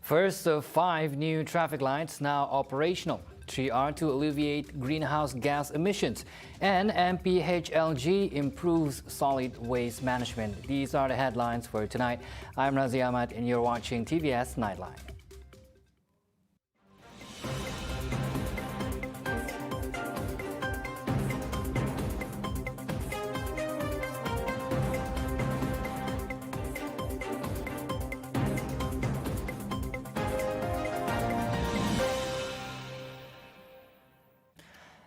First of 5 new traffic lights now operational. 3R to alleviate greenhouse gas emissions. And MPHLG improves solid waste management. These are the headlines for tonight. I'm Razi Ahmad and you're watching TVS Nightline.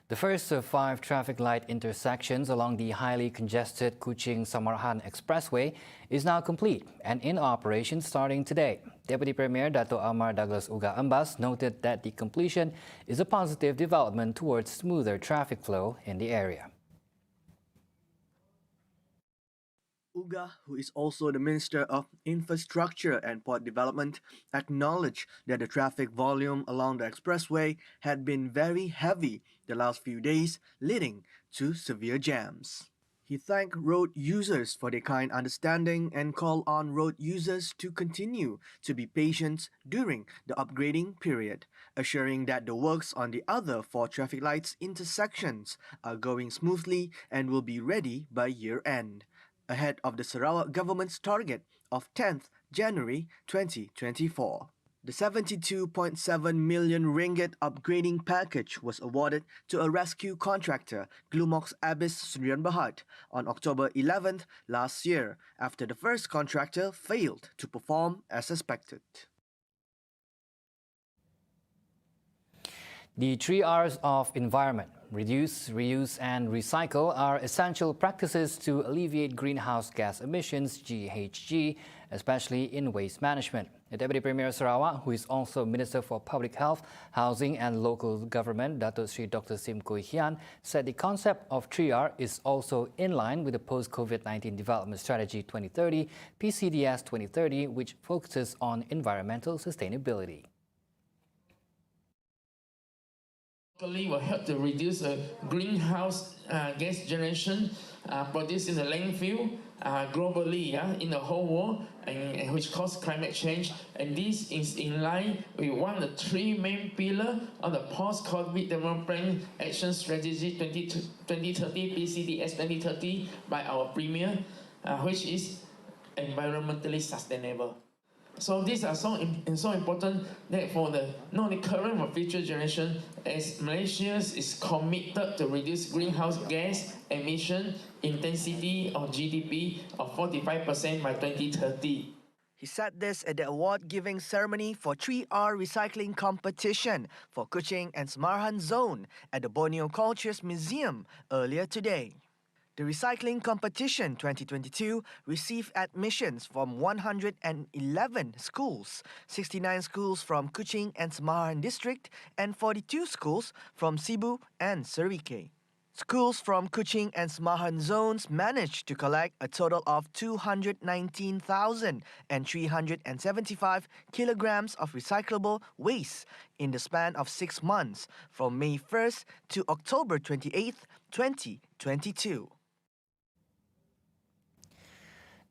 The first of 5 traffic light intersections along the highly congested Kuching-Samarkand Expressway is now complete and in operation starting today. Deputy Premier Dato' Amar Douglas Uga Ambas noted that the completion is a positive development towards smoother traffic flow in the area. Uga, who is also the Minister of Infrastructure and Port Development, acknowledged that the traffic volume along the expressway had been very heavy the last few days, leading to severe jams. He thanked road users for their kind understanding and called on road users to continue to be patient during the upgrading period, assuring that the works on the other 4 traffic lights intersections are going smoothly and will be ready by year-end, ahead of the Sarawak government's target of 10th January 2024. The 72.7 million ringgit upgrading package was awarded to a rescue contractor, Glumox Abyss Sdn Bhd, on October 11th last year, after the first contractor failed to perform as expected. The 3 R's of environment, reduce, reuse and recycle, are essential practices to alleviate greenhouse gas emissions, GHG, especially in waste management. The Deputy Premier Sarawak, who is also Minister for Public Health, Housing and Local Government, Dato' Sri Dr. Sim Koi Hian, said the concept of 3R is also in line with the Post-COVID-19 Development Strategy 2030, PCDS 2030, which focuses on environmental sustainability. Will help to reduce the greenhouse gas generation produced in the landfill globally in the whole world, and which causes climate change. And this is in line with one of the 3 main pillars of the Post-COVID Development Action Strategy 2030, PCDS 2030, by our Premier, which is environmentally sustainable. So these are so important that for the not only current but future generation, as Malaysia is committed to reduce greenhouse gas emission intensity of GDP of 45% by 2030. He said this at the award-giving ceremony for 3R recycling competition for Kuching and Samarkand Zone at the Borneo Cultures Museum earlier today. The recycling competition 2022 received admissions from 111 schools, 69 schools from Kuching and Samarkand District, and 42 schools from Sibu and Serike. Schools from Kuching and Samarkand zones managed to collect a total of 219,375 kilograms of recyclable waste in the span of 6 months, from May 1st to October 28th, 2022.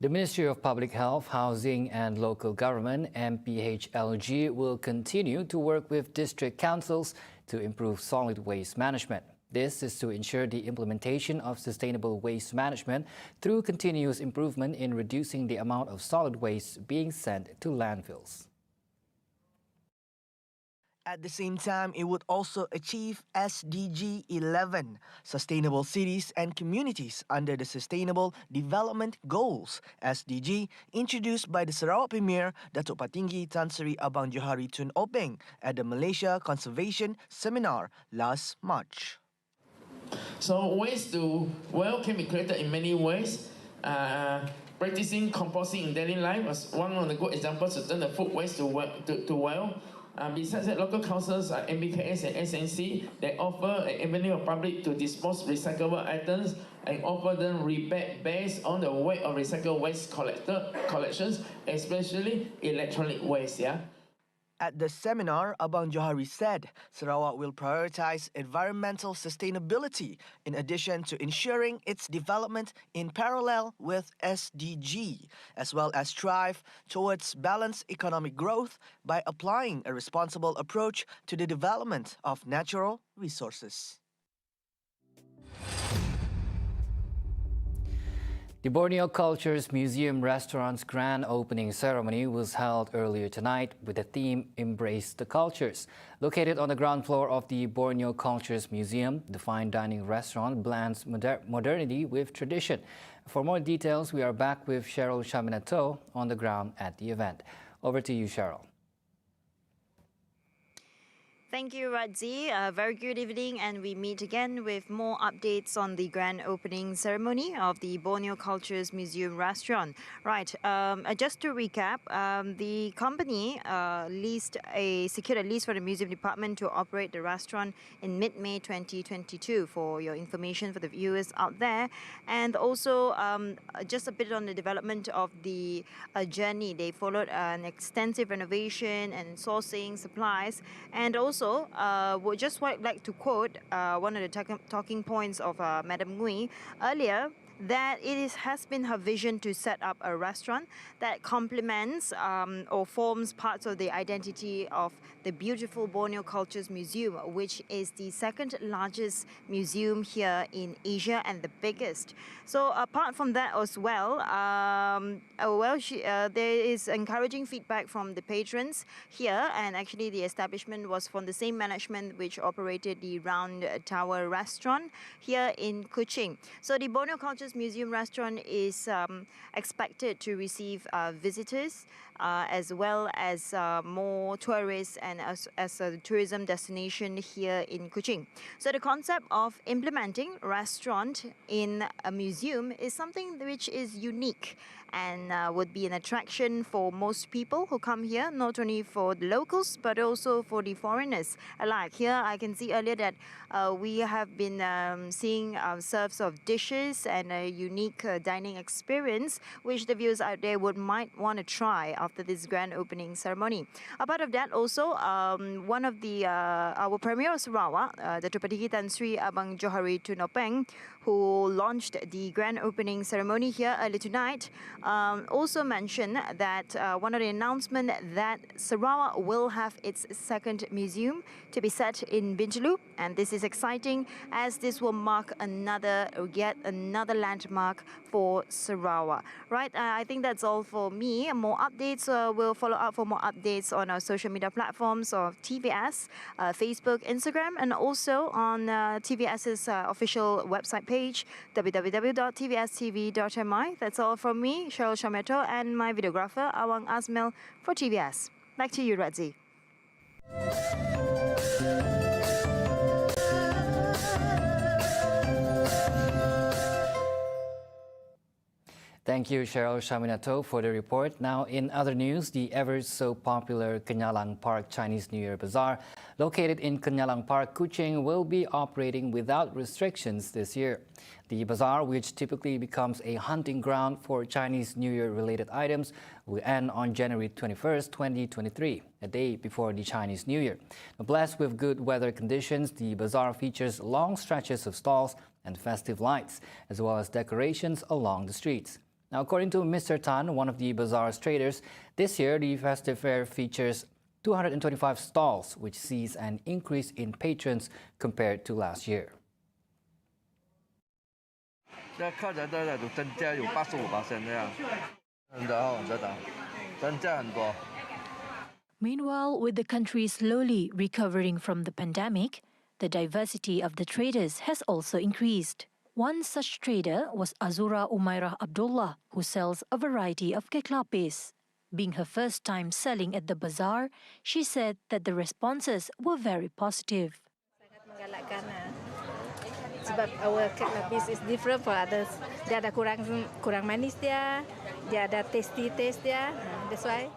The Ministry of Public Health, Housing and Local Government, MPHLG, will continue to work with district councils to improve solid waste management. This is to ensure the implementation of sustainable waste management through continuous improvement in reducing the amount of solid waste being sent to landfills. At the same time, it would also achieve SDG 11, Sustainable Cities and Communities under the Sustainable Development Goals, SDG, introduced by the Sarawak Premier, Datuk Patinggi Tan Sri Abang Johari Tun Openg at the Malaysia Conservation Seminar last March. So waste to well can be created in many ways. Practicing composting in daily life was one of the good examples to turn the food waste to well. Besides that, local councils like MBKS and SNC, they offer an avenue of public to dispose recyclable items and offer them rebate based on the weight of recycled waste collections, especially electronic waste. At the seminar, Abang Johari said Sarawak will prioritize environmental sustainability in addition to ensuring its development in parallel with SDG, as well as strive towards balanced economic growth by applying a responsible approach to the development of natural resources. The Borneo Cultures Museum restaurant's grand opening ceremony was held earlier tonight with the theme Embrace the Cultures. Located on the ground floor of the Borneo Cultures Museum, the fine dining restaurant blends modernity with tradition. For more details, we are back with Cheryl Shaminato on the ground at the event. Over to you, Cheryl. Thank you, Radzi. Very good evening, and we meet again with more updates on the grand opening ceremony of the Borneo Cultures Museum restaurant. Right, just to recap, the company secured a lease for the museum department to operate the restaurant in mid-May 2022, for your information for the viewers out there. And also, just a bit on the development of the journey. They followed an extensive renovation and sourcing supplies, and also would just like to quote one of the talking points of Madam Ngui earlier, that has been her vision to set up a restaurant that complements or forms parts of the identity of the beautiful Borneo Cultures Museum, which is the second largest museum here in Asia and the biggest. So apart from that as well, there is encouraging feedback from the patrons here, and actually the establishment was from the same management which operated the Round Tower restaurant here in Kuching. So the Borneo Cultures Museum restaurant is expected to receive visitors as well as more tourists, and as a tourism destination here in Kuching. So the concept of implementing restaurant in a museum is something which is unique and would be an attraction for most people who come here, not only for the locals but also for the foreigners alike. Here I can see earlier that we have been seeing serves of dishes and a unique dining experience which the viewers out there might want to try after this grand opening ceremony. Apart of that, also one of the our Premier of Sarawak, Datuk Patiki Tan Sri Abang Johari Tunopeng, who launched the grand opening ceremony here early tonight, also mentioned that one of the announcements that Sarawak will have its second museum to be set in Bintulu, and this is exciting as this will mark yet another landmark for Sarawak. Right, I think that's all for me. More updates, we'll follow up for more updates on our social media platforms of TVS, Facebook, Instagram, and also on TVS's official website page, www.tvstv.my. That's all from me, Cheryl Shameto, and my videographer, Awang Asmel for TVS. Back to you, Radzi. Thank you, Cheryl Shaminato, for the report. Now, in other news, the ever so popular Kenyalang Park Chinese New Year Bazaar, located in Kenyalang Park, Kuching, will be operating without restrictions this year. The bazaar, which typically becomes a hunting ground for Chinese New Year related items, will end on January 21st, 2023, a day before the Chinese New Year. Blessed with good weather conditions, the bazaar features long stretches of stalls and festive lights, as well as decorations along the streets. Now, according to Mr. Tan, one of the bazaar's traders, this year the festive fair features 225 stalls, which sees an increase in patrons compared to last year. Meanwhile, with the country slowly recovering from the pandemic, the diversity of the traders has also increased. One such trader was Azura Umairah Abdullah, who sells a variety of cake lapis. Being her first time selling at the bazaar, she said that the responses were very positive. Sebab our cake lapis is different for others. Dia ada kurang manis dia ada tasty taste dia. That's why.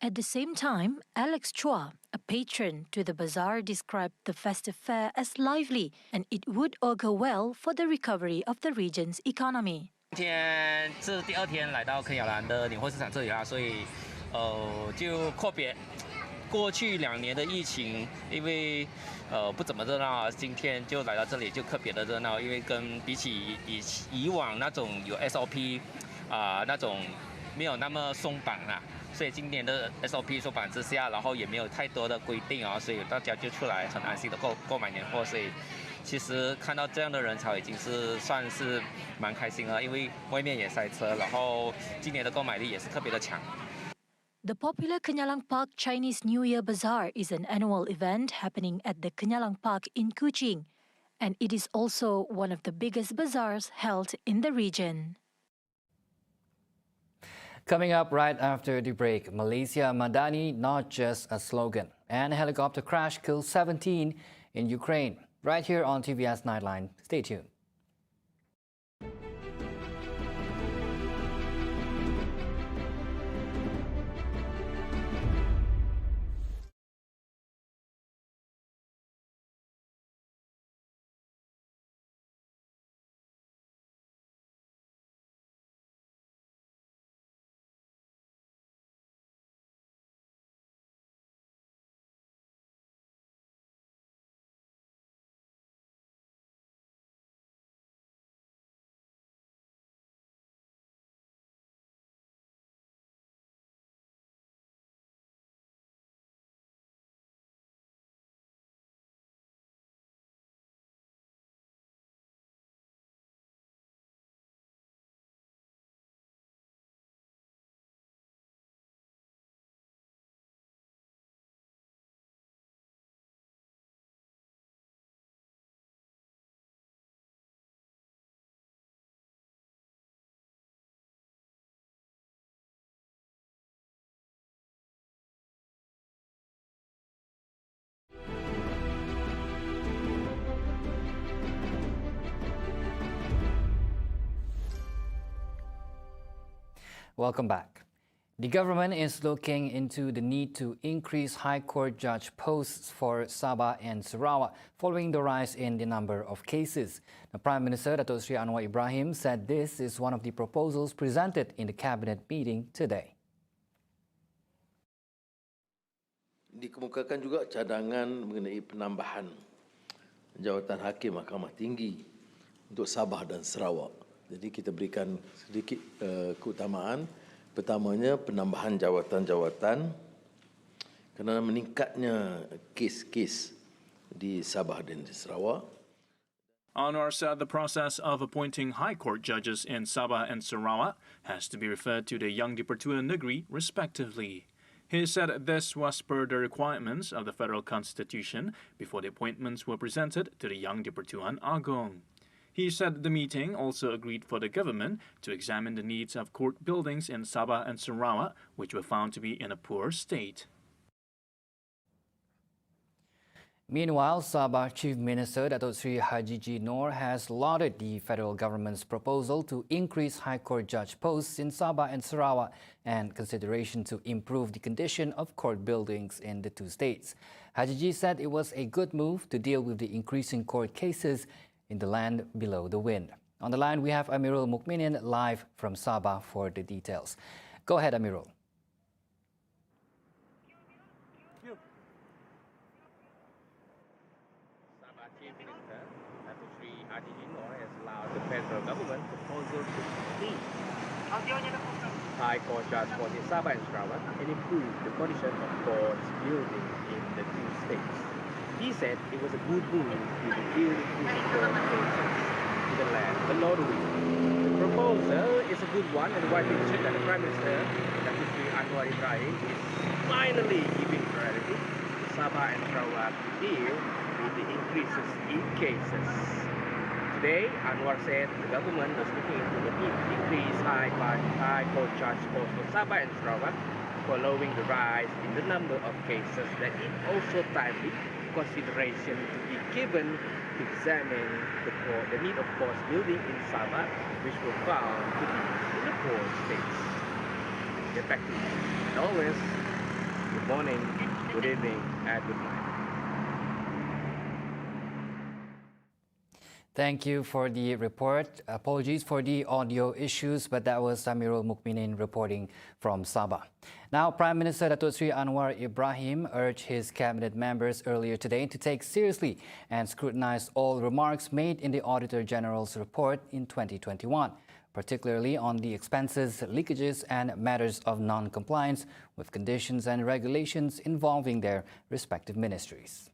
At the same time, Alex Chua, a patron to the bazaar, described the festive fair as lively and it would augur well for the recovery of the region's economy. 今天是第2天来到肯雅兰的年货市场这里啦，所以就阔别过去2年的疫情，因为不怎么热闹啊，今天就来到这里就特别的热闹，因为跟比起以往那种有 SOP 那种没有那么松绑啦，所以今年的 SOP 松绑之下，然后也没有太多的规定啊，所以大家就出来很安心的购买年货，所以其实看到这样的人潮已经是算是蛮开心了，因为外面也塞车，然后今年的购买力也是特别的强。The popular Kenyalang Park Chinese New Year Bazaar is an annual event happening at the Kenyalang Park in Kuching, and it is also one of the biggest bazaars held in the region. Coming up right after the break, Malaysia Madani not just a slogan, and a helicopter crash kills 17 in Ukraine. Right here on TVS Nightline. Stay tuned. Welcome back. The government is looking into the need to increase High Court judge posts for Sabah and Sarawak following the rise in the number of cases. The Prime Minister Datuk Seri Anwar Ibrahim said this is one of the proposals presented in the cabinet meeting today. Dikemukakan juga cadangan mengenai penambahan jawatan hakim Mahkamah Tinggi untuk Sabah dan Sarawak. Jadi kita berikan sedikit keutamaan. Pertamanya penambahan jawatan-jawatan kerana meningkatnya kes-kes di Sabah dan di Sarawak. Anwar said the process of appointing High Court judges in Sabah and Sarawak has to be referred to the Yang di-Pertuan Negeri respectively. He said this was per the requirements of the Federal Constitution before the appointments were presented to the Yang di-Pertuan Agong. He said the meeting also agreed for the government to examine the needs of court buildings in Sabah and Sarawak, which were found to be in a poor state. Meanwhile, Sabah Chief Minister Datuk Seri Haji Noor has lauded the federal government's proposal to increase High Court judge posts in Sabah and Sarawak and consideration to improve the condition of court buildings in the two states. Haji said it was a good move to deal with the increasing court cases in the land below the wind. On the line, we have Amirul Mukminin live from Sabah for the details. Go ahead, Amirul. Sabah Chief Minister Datuk Seri Haji Noor has allowed the federal government proposal to increase High Court judge for the Sabah and Sarawak and improve the condition of courts buildings in the two states. He said it was a good move to deal with increasing court cases to the land below the wind. The proposal is a good one and widely considered that the Prime Minister Datuk Seri Anwar Ibrahim is finally giving priority to Sabah and Sarawak to deal with the increases in cases. Today, Anwar said the government was looking into the need to increase High Court judge posts for Sabah and Sarawak following the rise in the number of cases that it also timely consideration to be given to examine the need of courts building in Sabah, which were found to be in the poor states. Get back to you. As always, good morning, good evening, and good night. Thank you for the report. Apologies for the audio issues, but that was Samirul Mukminin reporting from Sabah. Now, Prime Minister Datuk Sri Anwar Ibrahim urged his cabinet members earlier today to take seriously and scrutinize all remarks made in the Auditor General's report in 2021, particularly on the expenses, leakages and matters of non-compliance with conditions and regulations involving their respective ministries.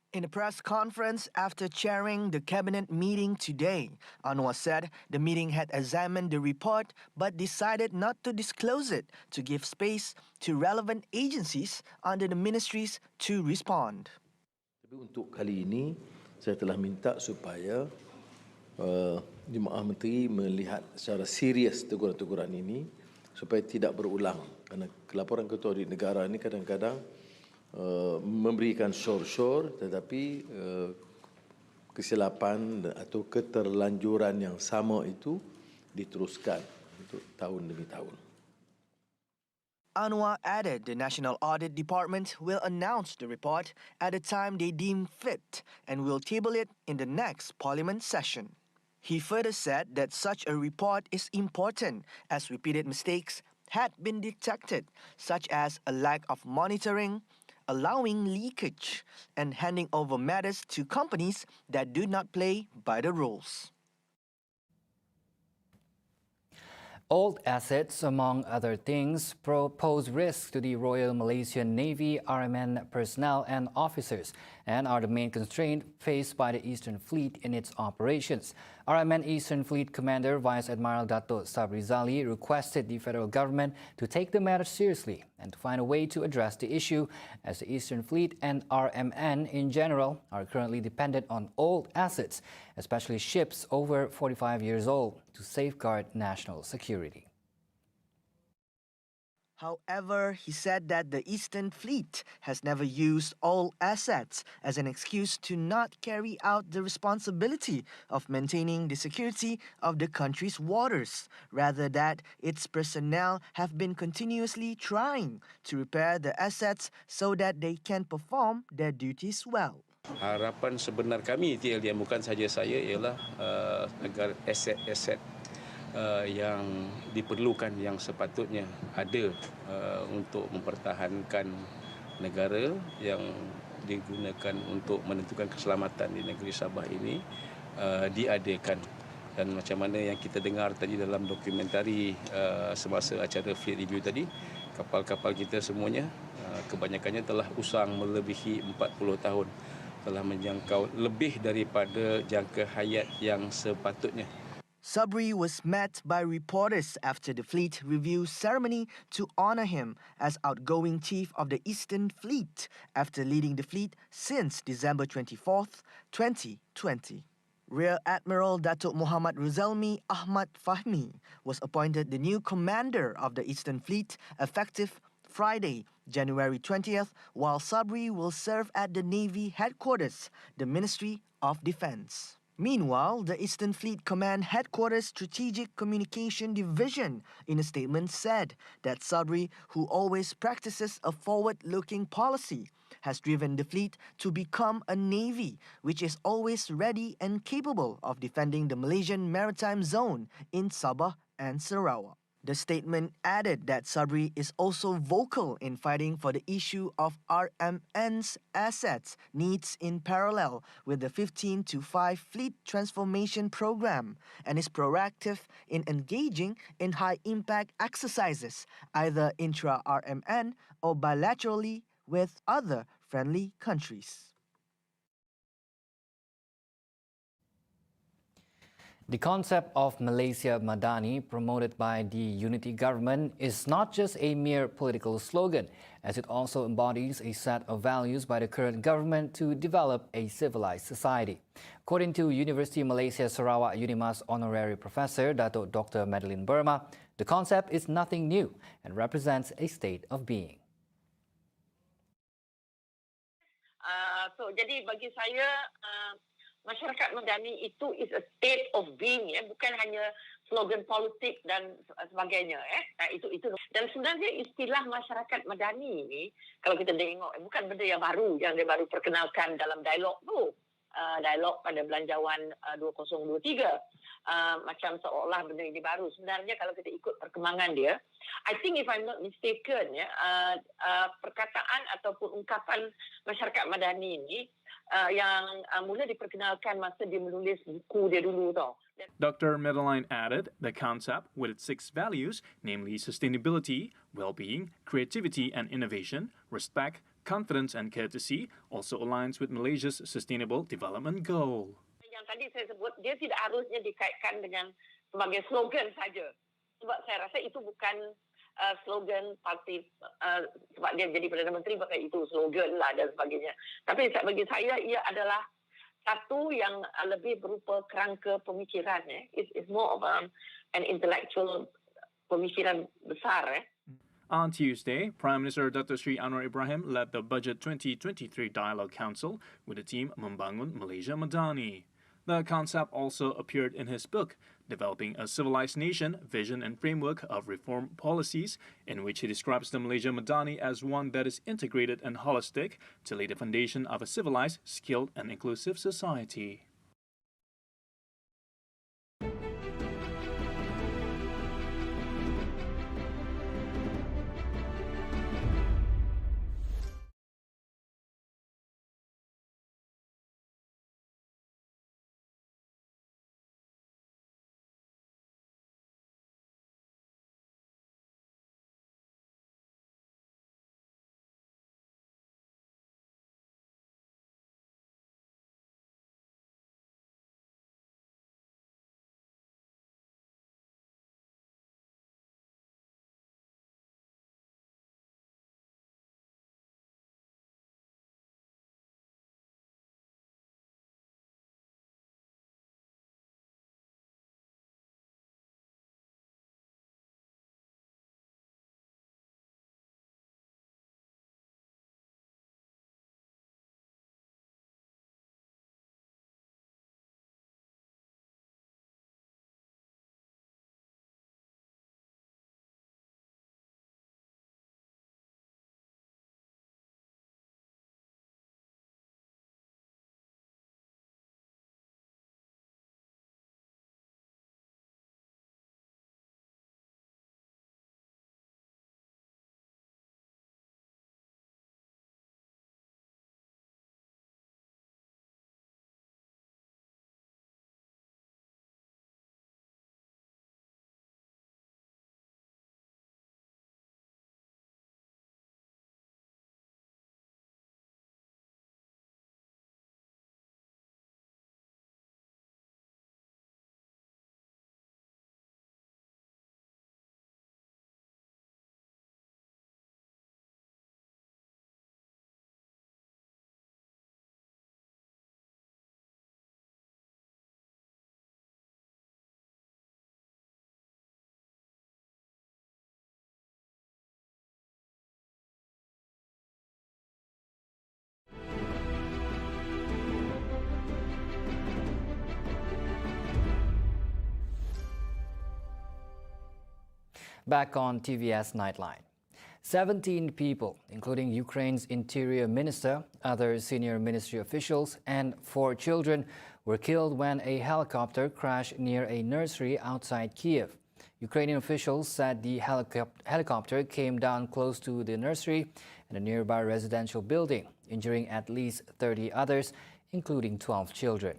In a press conference after chairing the cabinet meeting today, Anwar said the meeting had examined the report but decided not to disclose it to give space to relevant agencies under the ministries to respond. Tapi untuk kali ini, saya telah minta supaya Jemaah Menteri melihat secara serius teguran-teguran ini supaya tidak berulang. Kerana laporan Ketua Audit Negara ini kadang-kadang memberikan syur-syur tetapi kesilapan atau keterlanjuran yang sama itu diteruskan untuk tahun demi tahun. Anwar added the National Audit Department will announce the report at the time they deem fit and will table it in the next Parliament session. He further said that such a report is important as repeated mistakes had been detected, such as a lack of monitoring, allowing leakage, and handing over matters to companies that do not play by the rules. Old assets, among other things, pose risks to the Royal Malaysian Navy, RMN personnel and officers, and are the main constraint faced by the Eastern Fleet in its operations. RMN Eastern Fleet Commander Vice Admiral Dato' Sabri Zali requested the federal government to take the matter seriously and to find a way to address the issue, as the Eastern Fleet and RMN in general are currently dependent on old assets, especially ships over 45 years old, to safeguard national security. However, he said that the Eastern Fleet has never used all assets as an excuse to not carry out the responsibility of maintaining the security of the country's waters, rather that its personnel have been continuously trying to repair the assets so that they can perform their duties well. Harapan sebenar kami TLDM, bukan sahaja saya, ialah agar aset-aset yang diperlukan, yang sepatutnya ada untuk mempertahankan negara, yang digunakan untuk menentukan keselamatan di negeri Sabah ini diadakan. Dan macam mana yang kita dengar tadi dalam dokumentari semasa acara field review tadi, kapal-kapal kita semuanya kebanyakannya telah usang melebihi 40 tahun, telah menjangkau lebih daripada jangka hayat yang sepatutnya. Sabri was met by reporters after the fleet review ceremony to honor him as outgoing chief of the Eastern Fleet after leading the fleet since December 24th, 2020. Rear Admiral Datuk Muhammad Ruzalmi Ahmad Fahmi was appointed the new commander of the Eastern Fleet effective Friday, January 20th, while Sabri will serve at the Navy headquarters, the Ministry of Defence. Meanwhile, the Eastern Fleet Command Headquarters Strategic Communication Division in a statement said that Sabri, who always practices a forward-looking policy, has driven the fleet to become a navy which is always ready and capable of defending the Malaysian Maritime Zone in Sabah and Sarawak. The statement added that Sabri is also vocal in fighting for the issue of RMN's assets needs in parallel with the 15-5 Fleet Transformation Program and is proactive in engaging in high-impact exercises, either intra-RMN or bilaterally with other friendly countries. The concept of Malaysia Madani, promoted by the unity government, is not just a mere political slogan, as it also embodies a set of values by the current government to develop a civilized society. According to University Malaysia Sarawak Unimas Honorary Professor Dato' Dr. Madeline Burma, the concept is nothing new and represents a state of being. Jadi bagi saya, masyarakat Madani itu is a state of being, bukan hanya slogan politik dan sebagainya. Itu. Dan sebenarnya istilah masyarakat madani ni, kalau kita tengok, bukan benda yang baru, yang dia baru perkenalkan dalam dialog tu. Dialog pada Belanjawan 2023. Macam seolah benda ini baru. Sebenarnya kalau kita ikut perkembangan dia, I think if I'm not mistaken, perkataan ataupun ungkapan masyarakat madani ini yang mula diperkenalkan masa dia menulis buku dia dulu tau. Dr. Medline added the concept, with its 6 values, namely sustainability, well-being, creativity and innovation, respect, confidence and courtesy, also aligns with Malaysia's Sustainable Development Goal. Yang tadi saya sebut, dia tidak harusnya dikaitkan dengan sebagai slogan saja. Sebab saya rasa itu bukan slogan parti, sebab dia jadi Perdana Menteri pakai itu slogan lah dan sebagainya. Tapi bagi saya, ia adalah satu yang lebih berupa kerangka pemikiran. It's more of an intellectual pemikiran besar. On Tuesday, Prime Minister Dato Sri Anwar Ibrahim led the Budget 2023 Dialogue Council with the team Membangun Malaysia Madani. The concept also appeared in his book, Developing a Civilized Nation, Vision and Framework of Reform Policies, in which he describes the Malaysia Madani as one that is integrated and holistic to lay the foundation of a civilized, skilled and inclusive society. Back on TVS Nightline. 17 people, including Ukraine's interior minister, other senior ministry officials and 4 children, were killed when a helicopter crashed near a nursery outside Kiev. Ukrainian officials said the helicopter came down close to the nursery and a nearby residential building, injuring at least 30 others, including 12 children.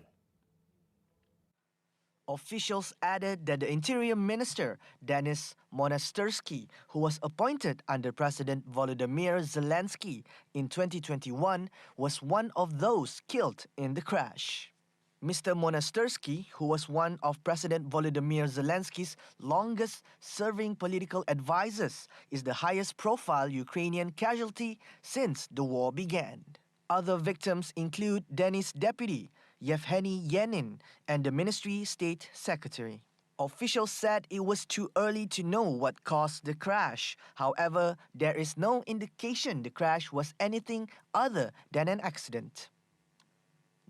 Officials added that the Interior Minister, Denis Monastersky, who was appointed under President Volodymyr Zelensky in 2021, was one of those killed in the crash. Mr. Monastersky, who was one of President Volodymyr Zelensky's longest-serving political advisors, is the highest-profile Ukrainian casualty since the war began. Other victims include Denis' deputy, Yevgeny Yenin, and the Ministry State Secretary. Officials said it was too early to know what caused the crash. However, there is no indication the crash was anything other than an accident.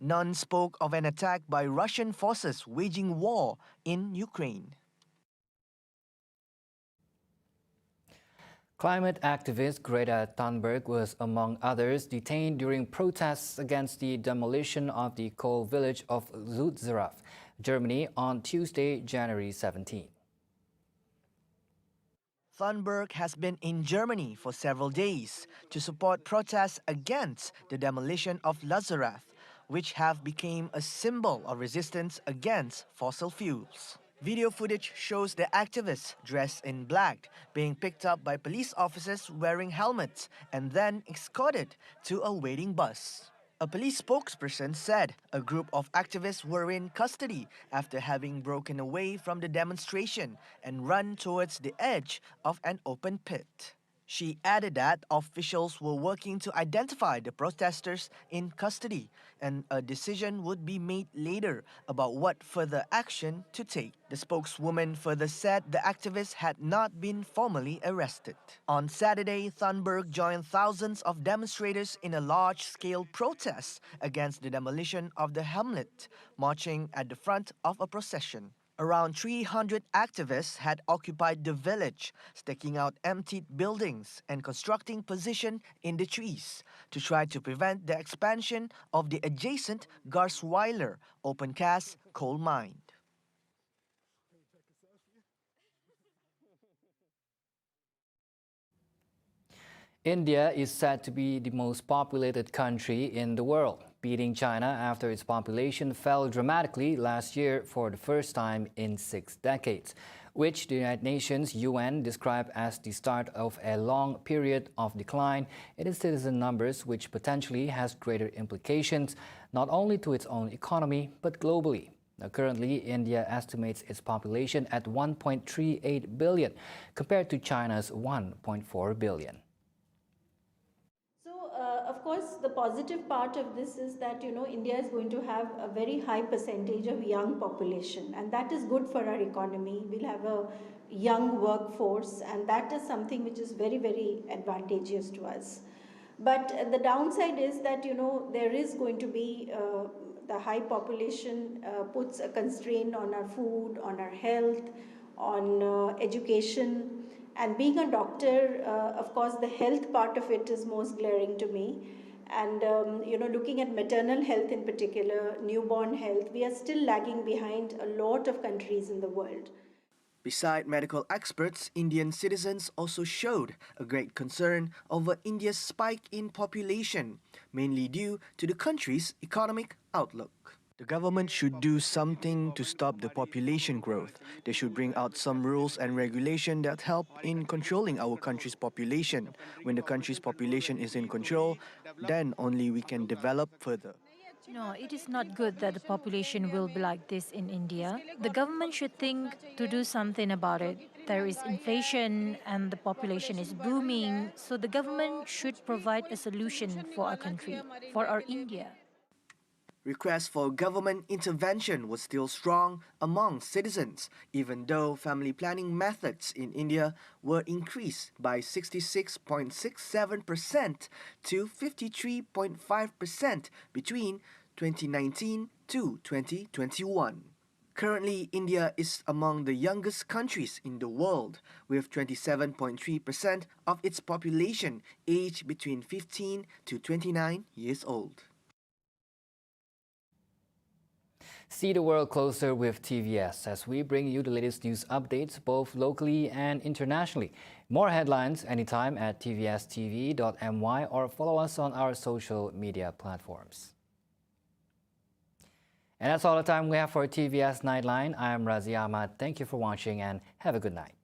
None spoke of an attack by Russian forces waging war in Ukraine. Climate activist Greta Thunberg was, among others, detained during protests against the demolition of the coal village of Lützerath, Germany, on Tuesday, January 17. Thunberg has been in Germany for several days to support protests against the demolition of Lützerath, which have become a symbol of resistance against fossil fuels. Video footage shows the activists dressed in black being picked up by police officers wearing helmets and then escorted to a waiting bus. A police spokesperson said a group of activists were in custody after having broken away from the demonstration and run towards the edge of an open pit. She added that officials were working to identify the protesters in custody and a decision would be made later about what further action to take. The spokeswoman further said the activists had not been formally arrested. On Saturday, Thunberg joined thousands of demonstrators in a large-scale protest against the demolition of the hamlet, marching at the front of a procession. Around 300 activists had occupied the village, staking out emptied buildings and constructing positions in the trees to try to prevent the expansion of the adjacent Garsweiler open-cast coal mine. India is said to be the most populated country in the world, beating China after its population fell dramatically last year for the first time in 6 decades, which the United Nations UN described as the start of a long period of decline in its citizen numbers, which potentially has greater implications not only to its own economy but globally. Now, currently, India estimates its population at 1.38 billion compared to China's 1.4 billion. Of course, the positive part of this is that, India is going to have a very high percentage of young population, and that is good for our economy. We'll have a young workforce, and that is something which is very, very advantageous to us. But the downside is that, there is going to be the high population puts a constraint on our food, on our health, on education. And being a doctor, of course, the health part of it is most glaring to me. And, looking at maternal health in particular, newborn health, we are still lagging behind a lot of countries in the world. Beside medical experts, Indian citizens also showed a great concern over India's spike in population, mainly due to the country's economic outlook. The government should do something to stop the population growth. They should bring out some rules and regulation that help in controlling our country's population. When the country's population is in control, then only we can develop further. No, it is not good that the population will be like this in India. The government should think to do something about it. There is inflation and the population is booming, so the government should provide a solution for our country, for our India. Requests for government intervention was still strong among citizens, even though family planning methods in India were increased by 66.67% to 53.5% between 2019 to 2021. Currently, India is among the youngest countries in the world, with 27.3% of its population aged between 15 to 29 years old. See the world closer with TVS as we bring you the latest news updates both locally and internationally. More headlines anytime at tvstv.my or follow us on our social media platforms. And that's all the time we have for TVS Nightline. I'm Razi Ahmad. Thank you for watching and have a good night.